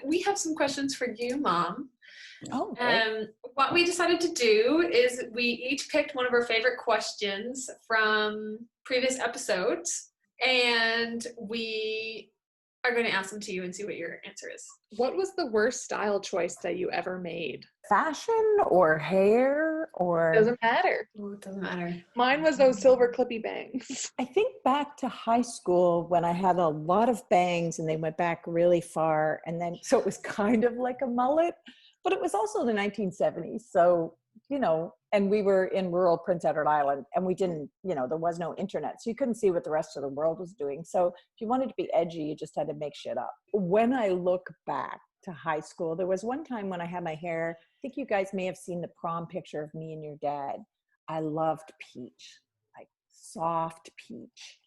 We have some questions for you, Mom. Oh, great. What we decided to do is we each picked one of our favorite questions from previous episodes, and we are going to ask them to you and see what your answer is. What was the worst style choice that you ever made? Fashion or hair or... Doesn't matter. Oh, it doesn't matter. Mine was those silver clippy bangs. I think back to high school when I had a lot of bangs and they went back really far. And then, so it was kind of like a mullet, but it was also the 1970s. So, you know, and we were in rural Prince Edward Island and we didn't, you know, there was no internet. So you couldn't see what the rest of the world was doing. So if you wanted to be edgy, you just had to make shit up. When I look back to high school, there was one time when I had my hair, I think you guys may have seen the prom picture of me and your dad. I loved peach, like soft peach.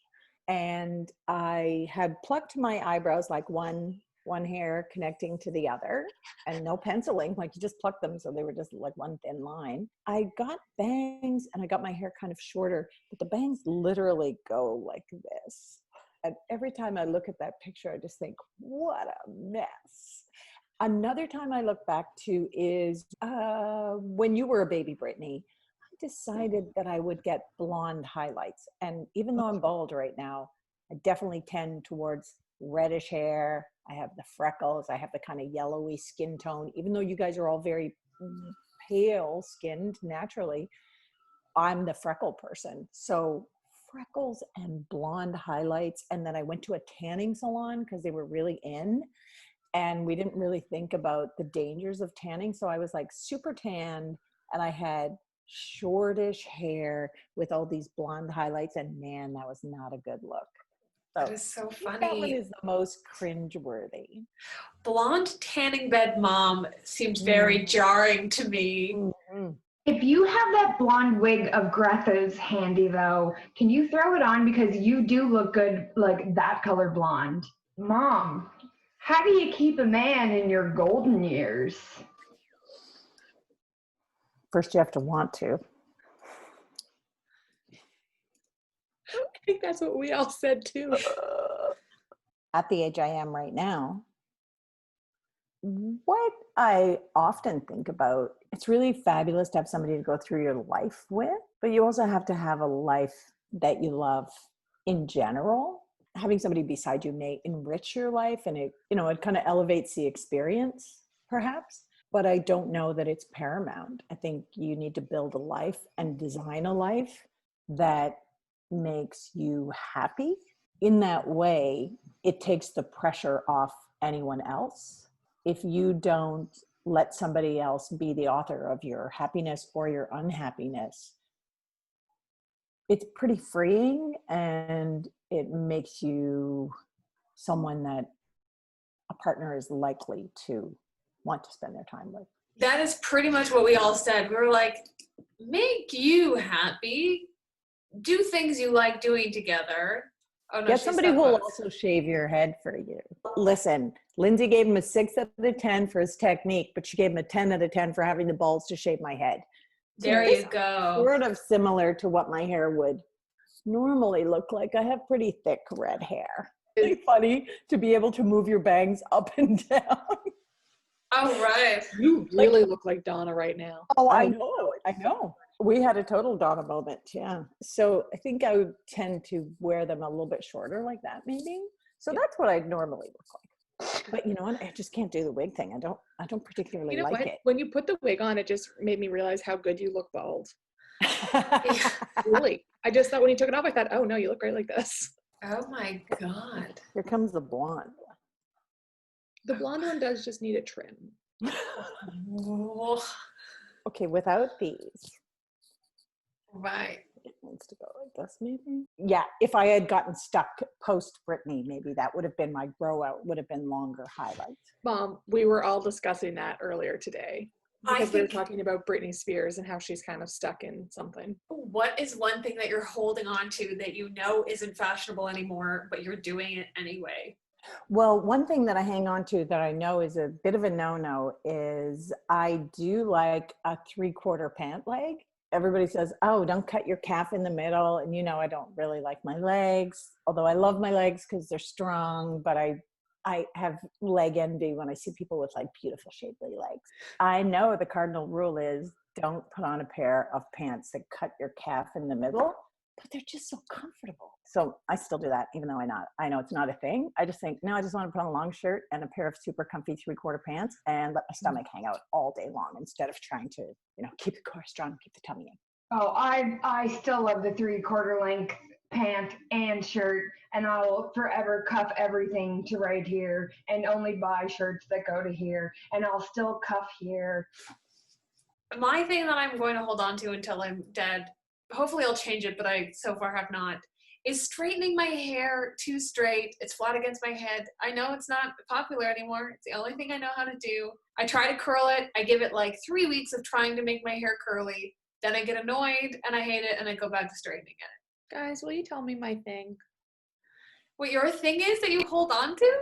And I had plucked my eyebrows, like one hair connecting to the other, and no penciling, like you just plucked them. So they were just like one thin line. I got bangs and I got my hair kind of shorter, but the bangs literally go like this. And every time I look at that picture, I just think, what a mess. Another time I look back to is when you were a baby, Brittany, I decided that I would get blonde highlights. And even though I'm bald right now, I definitely tend towards reddish hair. I have the freckles. I have the kind of yellowy skin tone. Even though you guys are all very pale skinned naturally, I'm the freckle person. So freckles and blonde highlights. And then I went to a tanning salon because they were really in. And we didn't really think about the dangers of tanning. So I was like super tanned and I had shortish hair with all these blonde highlights. And man, that was not a good look. So That is so funny. That one is the most cringeworthy. Blonde tanning bed mom seems very jarring to me. Mm-hmm. If you have that blonde wig of Greta's handy though, can you throw it on because you do look good like that color blonde? Mom, how do you keep a man in your golden years? First, you have to want to. I think that's what we all said too. At the age I am right now, what I often think about, it's really fabulous to have somebody to go through your life with, but you also have to have a life that you love in general. Having somebody beside you may enrich your life and it kind of elevates the experience perhaps, but I don't know that it's paramount. I think you need to build a life and design a life that makes you happy. In that way, it takes the pressure off anyone else. If you don't let somebody else be the author of your happiness or your unhappiness, it's pretty freeing and it makes you someone that a partner is likely to want to spend their time with. That is pretty much what we all said. We were like, make you happy. Do things you like doing together. Oh, no, get somebody who will also shave your head for you. Listen, Lindsay gave him a 6 out of 10 for his technique, but she gave him a 10 out of 10 for having the balls to shave my head. There you go. Sort of similar to what my hair would normally look like. I have pretty thick red hair. It's really funny to be able to move your bangs up and down. Oh, right. You really look like Donna right now. Oh, I know. We had a total Donna moment, yeah. So I think I would tend to wear them a little bit shorter like that, maybe. So that's what I'd normally look like. But you know what? I just can't do the wig thing. I don't particularly like it. When you put the wig on, it just made me realize how good you look bald. Really. I just thought when you took it off, I thought, oh no, you look great like this. Oh my God. Here comes the blonde. The blonde one does just need a trim. Okay, without these. Right. It needs to go like this, maybe. Yeah, if I had gotten stuck post Brittany, maybe that would have been my grow out, would have been longer highlights. Mom, we were all discussing that earlier today. Because we were talking about Britney Spears and how she's kind of stuck in something. What is one thing that you're holding on to that you know isn't fashionable anymore, but you're doing it anyway? Well, one thing that I hang on to that I know is a bit of a no-no is I do like a 3/4 pant leg. Everybody says, oh, don't cut your calf in the middle. And I don't really like my legs, although I love my legs because they're strong, but I I have leg envy when I see people with like beautiful shapely legs. I know the cardinal rule is don't put on a pair of pants that cut your calf in the middle, but they're just so comfortable. So I still do that, even though I know it's not a thing. I just think, no, I just want to put on a long shirt and a pair of super comfy 3/4 pants and let my stomach hang out all day long instead of trying to, keep the core strong, keep the tummy in. Oh, I still love the 3/4 length pant and shirt, and I'll forever cuff everything to right here and only buy shirts that go to here, and I'll still cuff here. My thing that I'm going to hold on to until I'm dead, hopefully I'll change it, but I so far have not, is straightening my hair too straight. It's flat against my head. I know it's not popular anymore. It's the only thing I know how to do. I try to curl it. I give it like 3 weeks of trying to make my hair curly. Then I get annoyed and I hate it and I go back to straightening it. Guys, will you tell me my thing? What your thing is that you hold on to?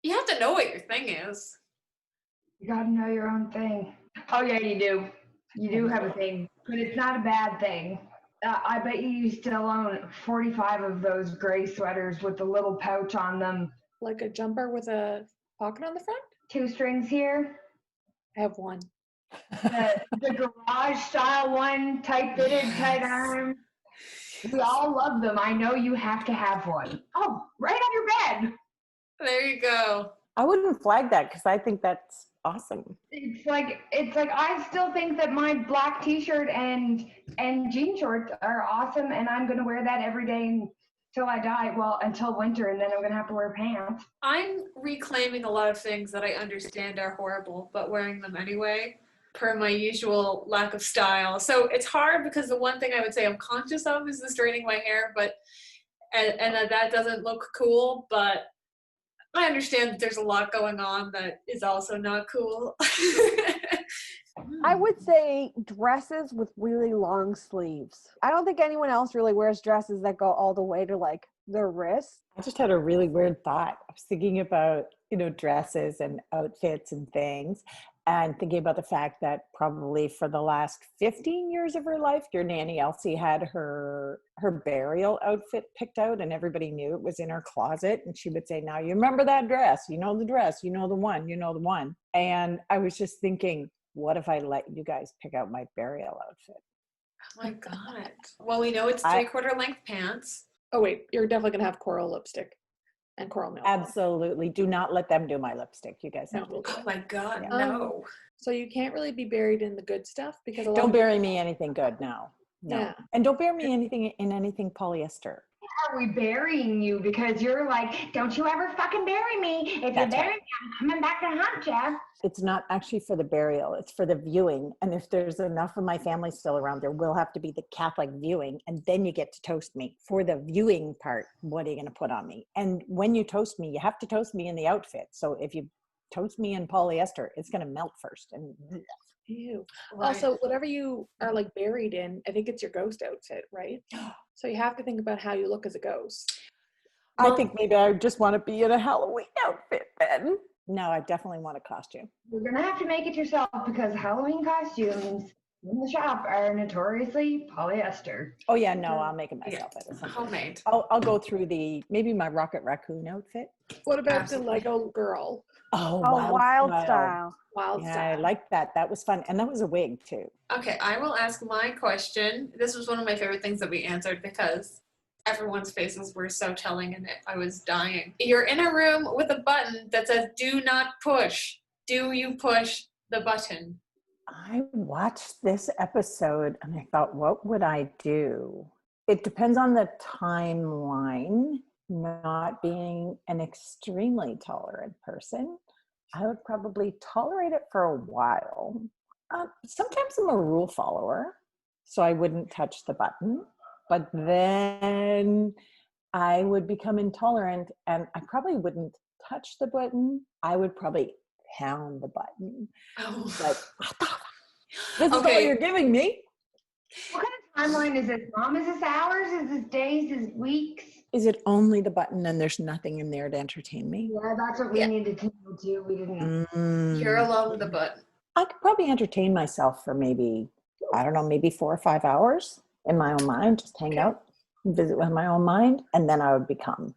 You have to know what your thing is. You gotta know your own thing. Oh yeah, you do. You do have a thing, but it's not a bad thing. I bet you still own 45 of those gray sweaters with the little pouch on them. Like a jumper with a pocket on the front? 2 strings here. I have one. The garage style one, tight fitted, tight arm. We all love them. I know you have to have one. Oh, right on your bed. There you go. I wouldn't flag that because I think that's awesome. It's like I still think that my black t-shirt and jean shorts are awesome, and I'm gonna wear that every day until I die. Well, until winter, and then I'm gonna have to wear pants. I'm reclaiming a lot of things that I understand are horrible, but wearing them anyway, per my usual lack of style. So it's hard because the one thing I would say I'm conscious of is the straightening my hair, but and that doesn't look cool, but I understand that there's a lot going on that is also not cool. I would say dresses with really long sleeves. I don't think anyone else really wears dresses that go all the way to like their wrists. I just had a really weird thought. I was thinking about, dresses and outfits and things, and thinking about the fact that probably for the last 15 years of her life, your Nanny Elsie had her burial outfit picked out and everybody knew it was in her closet. And she would say, now you remember that dress, the dress, the one. And I was just thinking, what if I let you guys pick out my burial outfit? Oh my God. Well, we know it's 3/4 length pants. Oh wait, you're definitely gonna have coral lipstick and coral nail. Absolutely. Do not let them do my lipstick. You guys have to. Oh my God, Yeah. no. So you can't really be buried in the good stuff because Don't bury me anything good. No. Yeah. And don't bury me in anything polyester. Are we burying you because you're like, don't you ever fucking bury me? If That's you bury right. me, I'm coming back to hunt you. It's not actually for the burial, it's for the viewing. And if there's enough of my family still around, there will have to be the Catholic viewing. And then you get to toast me. For the viewing part, what are you going to put on me? And when you toast me, you have to toast me in the outfit. So if you toast me in polyester, it's going to melt first. And Ew. Right. Also, whatever you are like buried in, I think it's your ghost outfit, right? So you have to think about how you look as a ghost. I think maybe I just want to be in a Halloween outfit then. No, I definitely want a costume. You're gonna have to make it yourself because Halloween costumes in the shop are notoriously polyester. Oh yeah, no, I'll make it myself. Yeah. Homemade. I'll go through maybe my Rocket Raccoon outfit. What about Absolutely. the Lego girl? Oh, Wild style. Wild Yeah, style. I like that. That was fun. And that was a wig too. Okay, I will ask my question. This was one of my favorite things that we answered because everyone's faces were so telling and I was dying. You're in a room with a button that says do not push. Do you push the button? I watched this episode and I thought, what would I do? It depends on the timeline. Not being an extremely tolerant person, I would probably tolerate it for a while. Sometimes I'm a rule follower, so I wouldn't touch the button. But then I would become intolerant and I probably wouldn't touch the button. I would probably pound the button. Oh. Like, this is all Okay. you're giving me? What kind of timeline is this, Mom? Is this hours? Is this days? Is it weeks? Is it only the button and there's nothing in there to entertain me? Yeah, that's what we Yeah. needed to know too. We didn't. You're alone with the button. I could probably entertain myself for maybe 4 or 5 hours in my own mind, just hang out, visit with my own mind, and then I would become.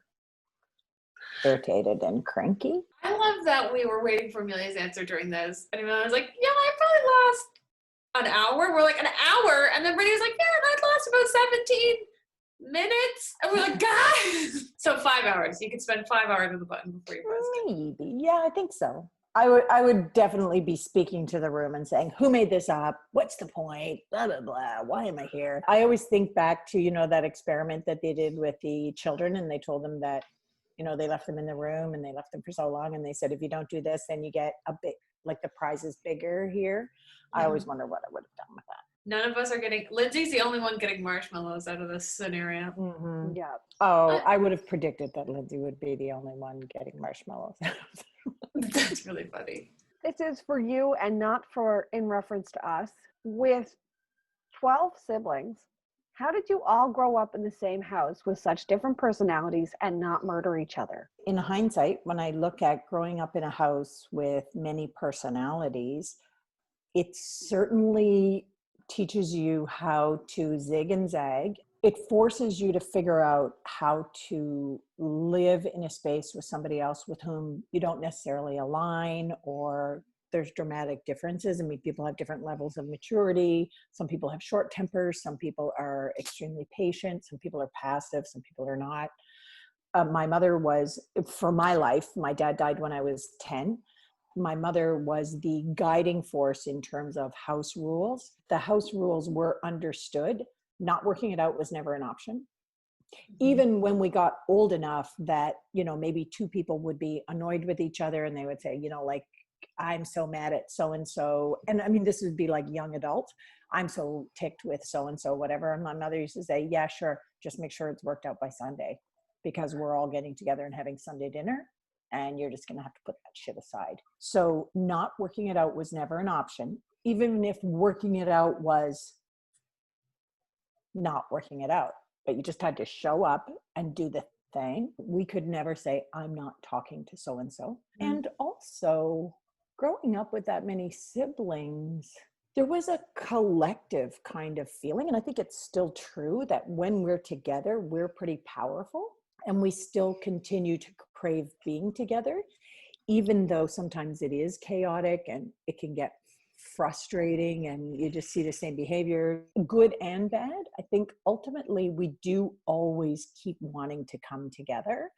irritated and cranky. I love that we were waiting for Amelia's answer during this. And Amelia was like, yeah, I probably lost an hour. We're like, an hour? And then Brittany was like, yeah, that lost about 17 minutes. And we're like, guys. So 5 hours. You could spend 5 hours on the button before you press it. Maybe. Yeah, I think so. I would definitely be speaking to the room and saying, who made this up? What's the point? Blah, blah, blah. Why am I here? I always think back to, you know, that experiment that they did with the children, and they told them that, you know, they left them in the room and they left them for so long. And they said, if you don't do this, then you get a bit, like the prize is bigger here. I always wonder what I would have done with that. None of us are getting, Lindsay's the only one getting marshmallows out of this scenario. Mm-hmm. Yeah. Oh, I would have predicted that Lindsay would be the only one getting marshmallows. That's really funny. This is for you and not for in reference to us. With 12 siblings, how did you all grow up in the same house with such different personalities and not murder each other? In hindsight, when I look at growing up in a house with many personalities, it certainly teaches you how to zig and zag. It forces you to figure out how to live in a space with somebody else with whom you don't necessarily align, or there's dramatic differences. I mean, people have different levels of maturity. Some people have short tempers. Some people are extremely patient. Some people are passive. Some people are not. My mother was, for my life, my dad died when I was 10. My mother was the guiding force in terms of house rules. The house rules were understood. Not working it out was never an option. Even when we got old enough that, you know, maybe two people would be annoyed with each other and they would say, you know, like, I'm so mad at so-and-so. And I mean, this would be like young adult. I'm so ticked with so-and-so, whatever. And my mother used to say, yeah, sure. Just make sure it's worked out by Sunday, because we're all getting together and having Sunday dinner. And you're just going to have to put that shit aside. So not working it out was never an option. Even if working it out was not working it out, but you just had to show up and do the thing. We could never say, I'm not talking to so-and-so. And also, growing up with that many siblings, there was a collective kind of feeling, and I think it's still true, that when we're together, we're pretty powerful, and we still continue to crave being together, even though sometimes it is chaotic and it can get frustrating and you just see the same behavior, good and bad. I think ultimately we do always keep wanting to come together.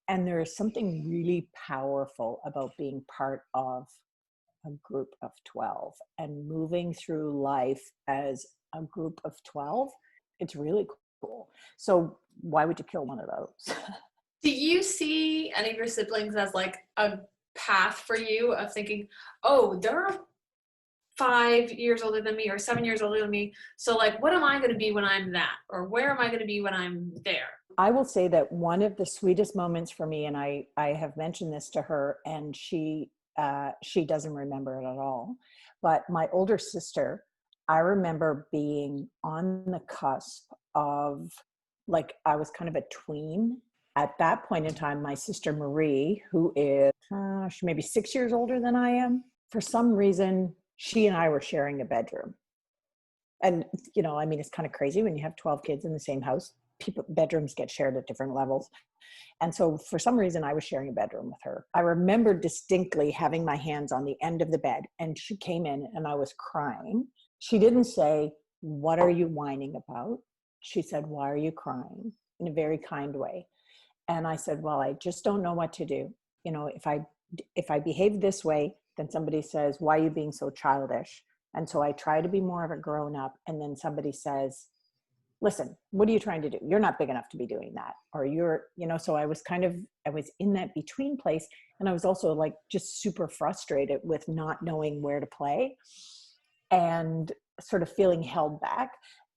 And there is something really powerful about being part of a group of 12 and moving through life as a group of 12. It's really cool. So why would you kill one of those? Do you see any of your siblings as like a path for you of thinking, oh, they're 5 years older than me or 7 years older than me, so like what am I going to be when I'm that, or where am I going to be when I'm there? I will say that one of the sweetest moments for me, and I have mentioned this to her, and she doesn't remember it at all, but my older sister, I remember being on the cusp of, like, I was kind of a tween. At that point in time, my sister Marie, who is she maybe 6 years older than I am, for some reason, she and I were sharing a bedroom. And, you know, I mean, it's kind of crazy when you have 12 kids in the same house, bedrooms get shared at different levels. And so for some reason, I was sharing a bedroom with her. I remember distinctly having my hands on the end of the bed, and she came in and I was crying. She didn't say, what are you whining about? She said, why are you crying? In a very kind way. And I said, well, I just don't know what to do. You know, if I behave this way, then somebody says, why are you being so childish? And so I try to be more of a grown up. And then somebody says, listen, what are you trying to do? You're not big enough to be doing that. Or you're, you know, so I was in that between place. And I was also like just super frustrated with not knowing where to play and sort of feeling held back.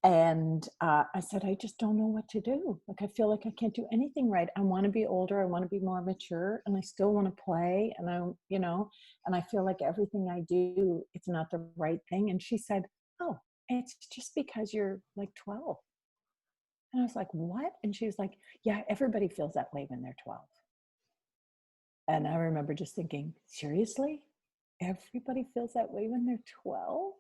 And I said, I just don't know what to do. Like, I feel like I can't do anything right. I want to be older. I want to be more mature, and I still want to play. And and I feel like everything I do, it's not the right thing. And she said, oh, it's just because you're like 12. And I was like, what? And she was like, yeah, everybody feels that way when they're 12. And I remember just thinking, seriously? Everybody feels that way when they're 12?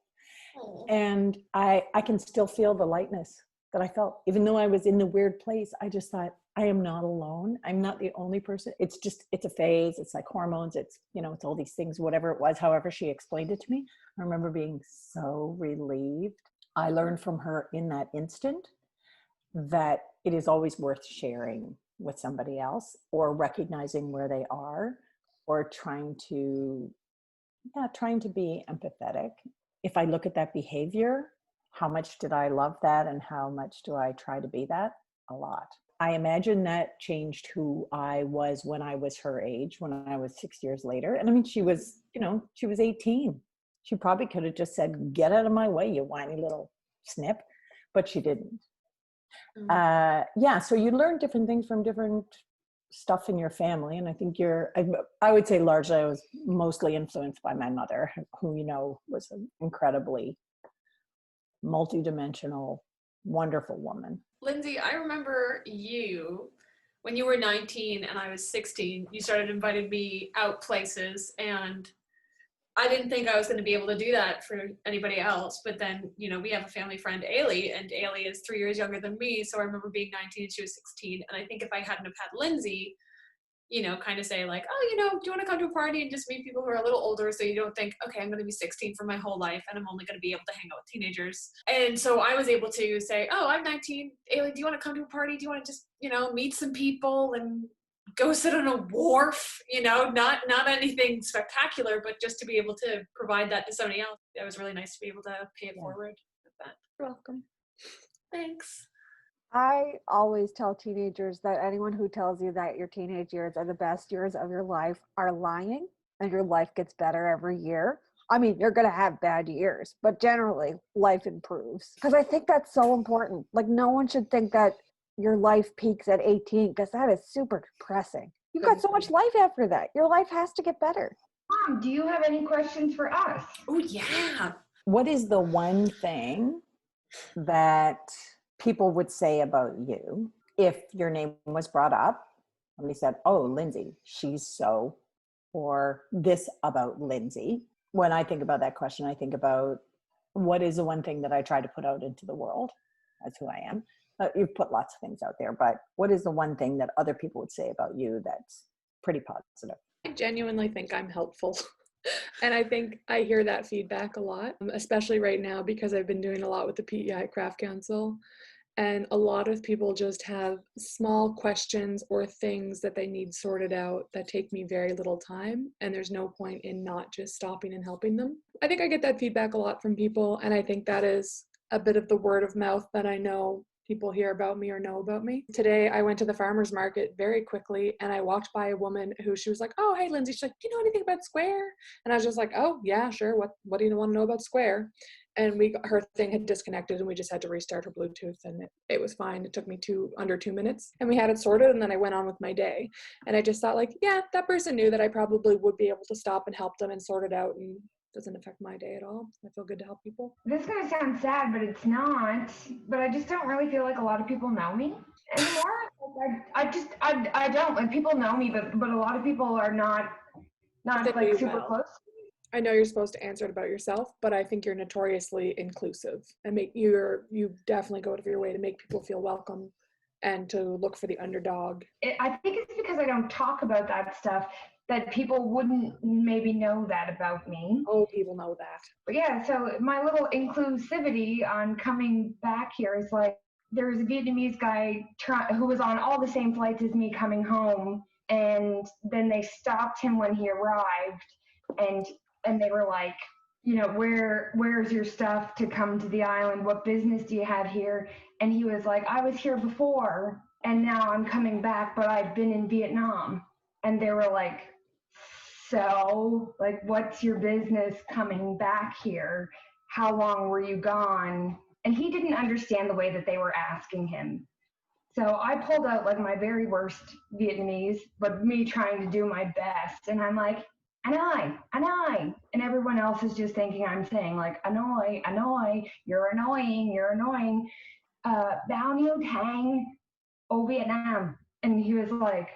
And I can still feel the lightness that I felt, even though I was in the weird place. I just thought, I am not alone. I'm not the only person. It's just, it's a phase. It's like hormones. It's, it's all these things, whatever it was, however she explained it to me. I remember being so relieved. I learned from her in that instant that it is always worth sharing with somebody else, or recognizing where they are, or trying to be empathetic. If I look at that behavior, how much did I love that, and how much do I try to be that? A lot. I imagine that changed who I was when I was her age, when I was 6 years later. And I mean, she was 18. She probably could have just said, "Get out of my way, you whiny little snip," but she didn't. So you learn different things from different stuff in your family. And I think I would say largely I was mostly influenced by my mother, who, was an incredibly multidimensional, wonderful woman. Lindsay, I remember you, when you were 19 and I was 16, you started inviting me out places, and I didn't think I was going to be able to do that for anybody else. But then, we have a family friend, Ailey, and Ailey is 3 years younger than me. So I remember being 19 and she was 16. And I think if I hadn't have had Lindsay, kind of say like, "Oh, do you want to come to a party and just meet people who are a little older, so you don't think, okay, I'm going to be 16 for my whole life and I'm only going to be able to hang out with teenagers." And so I was able to say, "Oh, I'm 19. Ailey, do you want to come to a party? Do you want to just, meet some people and go sit on a wharf?" Not anything spectacular, but just to be able to provide that to somebody else. It was really nice to be able to pay it forward with that. You're welcome. Thanks. I always tell teenagers that anyone who tells you that your teenage years are the best years of your life are lying, and your life gets better every year. I mean, you're going to have bad years, but generally life improves. Because I think that's so important. Like, no one should think that your life peaks at 18, because that is super depressing. You've got so much life after that. Your life has to get better. Mom, do you have any questions for us? Oh, yeah. What is the one thing that people would say about you if your name was brought up? Somebody said, "Oh, Lindsay, she's so," or "this about Lindsay." When I think about that question, I think about what is the one thing that I try to put out into the world. That's who I am. You've put lots of things out there, but what is the one thing that other people would say about you that's pretty positive? I genuinely think I'm helpful. And I think I hear that feedback a lot, especially right now, because I've been doing a lot with the PEI Craft Council. And a lot of people just have small questions or things that they need sorted out that take me very little time. And there's no point in not just stopping and helping them. I think I get that feedback a lot from people. And I think that is a bit of the word of mouth that I know people hear about me or know about me. Today, I went to the farmer's market very quickly, and I walked by a woman who, she was like, "Oh, hey, Lindsay." She's like, "Do you know anything about Square?" And I was just like, "Oh, yeah, sure. What do you want to know about Square?" And her thing had disconnected, and we just had to restart her Bluetooth, and it was fine. It took me under 2 minutes, and we had it sorted, and then I went on with my day. And I just thought, like, yeah, that person knew that I probably would be able to stop and help them and sort it out, and doesn't affect my day at all. I feel good to help people. This is going to sound sad, but it's not. But I just don't really feel like a lot of people know me anymore. I don't. Like, people know me, but a lot of people are not like super close. I know you're supposed to answer it about yourself, but I think you're notoriously inclusive, and you definitely go out of your way to make people feel welcome and to look for the underdog. I think it's because I don't talk about that stuff that people wouldn't maybe know that about me. Oh, people know that. But yeah, so my little inclusivity on coming back here is like, there was a Vietnamese guy who was on all the same flights as me coming home, and then they stopped him when he arrived, and they were like, where's your stuff to come to the island? What business do you have here? And he was like, "I was here before, and now I'm coming back, but I've been in Vietnam." And they were like, "So, like, what's your business coming back here? How long were you gone?" And he didn't understand the way that they were asking him. So I pulled out like my very worst Vietnamese, but me trying to do my best. And I'm like, "Anoi, Anoi." And everyone else is just thinking I'm saying like, "Anoi, Anoi, you're annoying, you're annoying. Bao Nhiêu Tang, oh Vietnam." And he was like,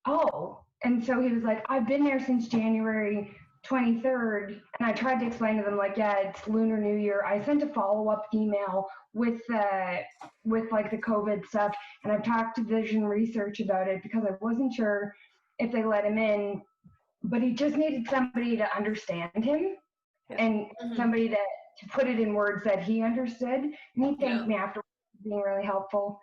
"Oh." And so he was like, "I've been there since January. 23rd, and I tried to explain to them, like, yeah, it's Lunar New Year. I sent a follow-up email with like the COVID stuff, and I've talked to Vision Research about it because I wasn't sure if they let him in, but he just needed somebody to understand him and somebody to put it in words that he understood. And he thanked me after being really helpful.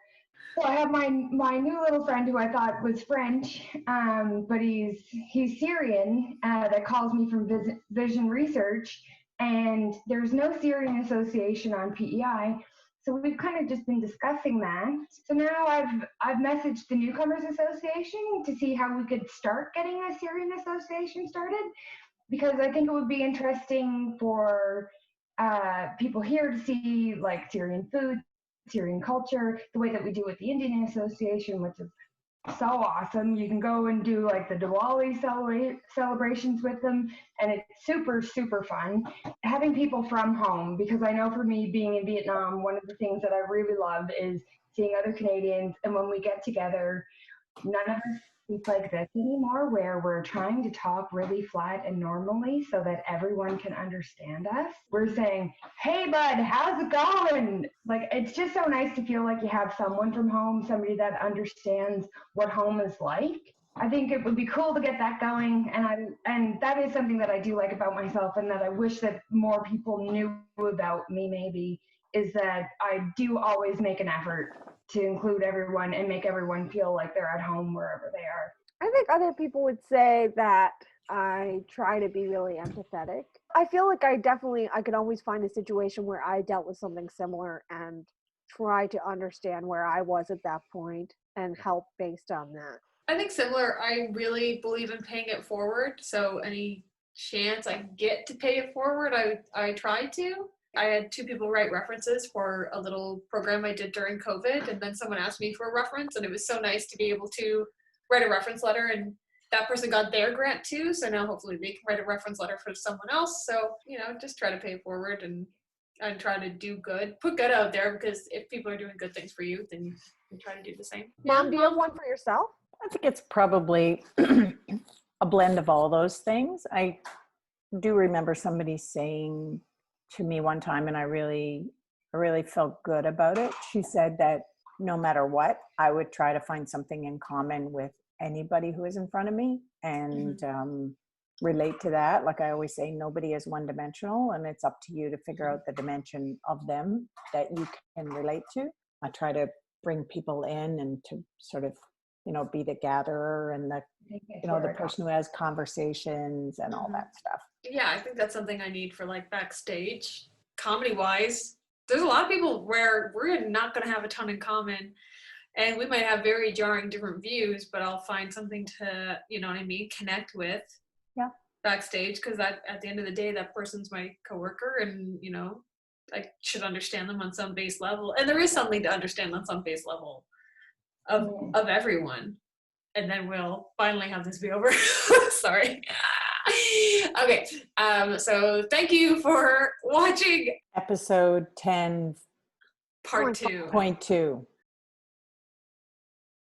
So I have my new little friend who I thought was French, but he's Syrian, that calls me from Vision Research, and there's no Syrian association on PEI. So we've kind of just been discussing that. So now I've messaged the Newcomers Association to see how we could start getting a Syrian association started, because I think it would be interesting for people here to see like Syrian food, Syrian culture, the way that we do with the Indian Association, which is so awesome. You can go and do like the Diwali celebrations with them, and it's super, super fun. Having people from home, because I know for me being in Vietnam, one of the things that I really love is seeing other Canadians, and when we get together, none of us speak like this anymore, where we're trying to talk really flat and normally so that everyone can understand us. We're saying, hey bud, how's it going? Like, it's just so nice to feel like you have someone from home, somebody that understands what home is like. I think it would be cool to get that going, and that is something that I do like about myself, and that I wish that more people knew about me, maybe, is that I do always make an effort to include everyone and make everyone feel like they're at home wherever they are. I think other people would say that I try to be really empathetic. I feel like I could always find a situation where I dealt with something similar and try to understand where I was at that point and help based on that. I think similar. I really believe in paying it forward. So any chance I get to pay it forward, I try to. I had 2 people write references for a little program I did during COVID, and then someone asked me for a reference, and it was so nice to be able to write a reference letter, and that person got their grant too, so now hopefully they can write a reference letter for someone else. So, just try to pay it forward and try to do good. Put good out there, because if people are doing good things for you, then you try to do the same. Mom, do you have one for yourself? I think it's probably a blend of all those things. I do remember somebody saying to me one time, and I really felt good about it. She said that no matter what, I would try to find something in common with anybody who is in front of me and relate to that. Like I always say, nobody is one-dimensional, and it's up to you to figure out the dimension of them that you can relate to. I try to bring people in and to sort of, be the gatherer and the, the person who has conversations and all that stuff. Yeah, I think that's something I need for like backstage, comedy-wise. There's a lot of people where we're not going to have a ton in common, and we might have very jarring different views, but I'll find something to, connect with backstage, because at the end of the day, that person's my coworker, and, I should understand them on some base level. And there is something to understand on some base level of everyone. And then we'll finally have this be over. Sorry. Okay, so thank you for watching episode 10 part 2. Point 2.